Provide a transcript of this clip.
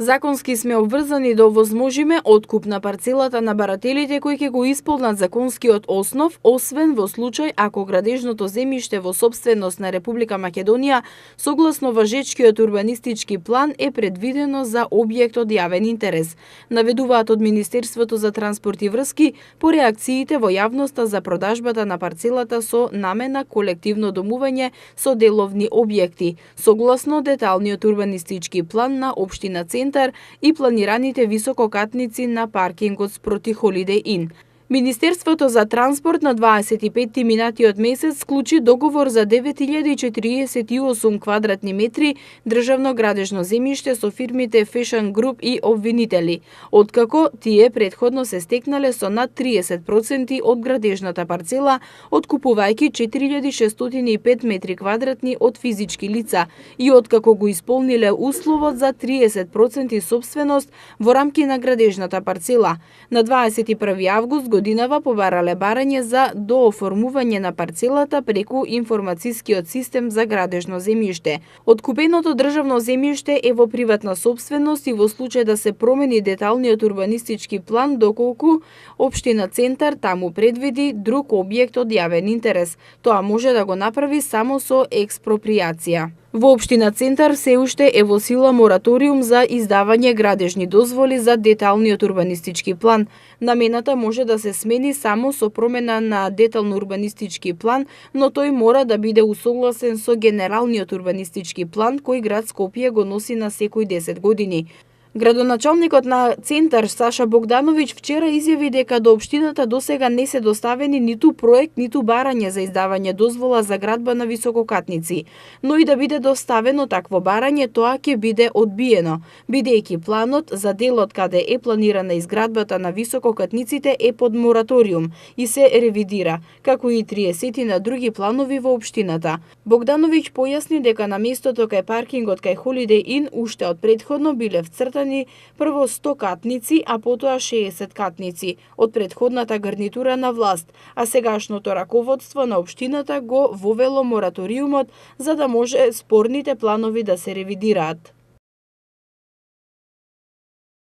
Законски сме обврзани да овозможиме откуп на парцелата на барателите кои ќе го исполнат законскиот основ, освен во случај ако градежното земјиште во сопственост на Република Македонија согласно важечкиот урбанистички план е предвидено за објект од јавен интерес, наведуваат од Министерството за транспорт и врски по реакциите во јавноста за продажбата на парцелата со намена колективно домување со деловни објекти, согласно деталниот урбанистички план на општина Центар и планираните висококатници на паркингот спроти Holiday Inn. Министерството за транспорт на 25 минатиот месец склучи договор за 9048 квадратни метри државно градежно земјиште со фирмите Fashion Group и обвинители, откако тие претходно се стекнале со над 30% од градежната парцела, откупувајќи 4605 метри квадратни од физички лица и откако го исполниле условот за 30% собственост во рамки на градежната парцела. На 21 август годинава побарале барање за дооформување на парцелата преку информацијскиот систем за градежно земјиште. Откупеното државно земјиште е во приватна собственост и во случај да се промени деталниот урбанистички план доколку општина Центар таму предвиди друг објект од јавен интерес. Тоа може да го направи само со експроприација. Во општина Центар се уште е во сила мораториум за издавање градежни дозволи за деталниот урбанистички план. Намената може да се смени само со промена на детално урбанистички план, но тој мора да биде усогласен со генералниот урбанистички план кој град Скопје го носи на секој 10 години. Градоначалникот на Центар Саша Богдановиќ вчера изјави дека до општината досега не се доставени ниту проект, ниту барање за издавање дозвола за градба на висококатници, но и да биде доставено такво барање, тоа ќе биде одбиено, бидејќи планот за делот каде е планирана изградбата на висококатниците е под мораториум и се ревидира, како и 30 на други планови во општината. Богдановиќ појасни дека на местото кај паркингот кај Holiday Inn уште од претходно биле вцртани прво 100 катници, а потоа 60 катници од претходната гарнитура на власт, а сегашното раководство на општината го вовело мораториумот за да може спорните планови да се ревидираат.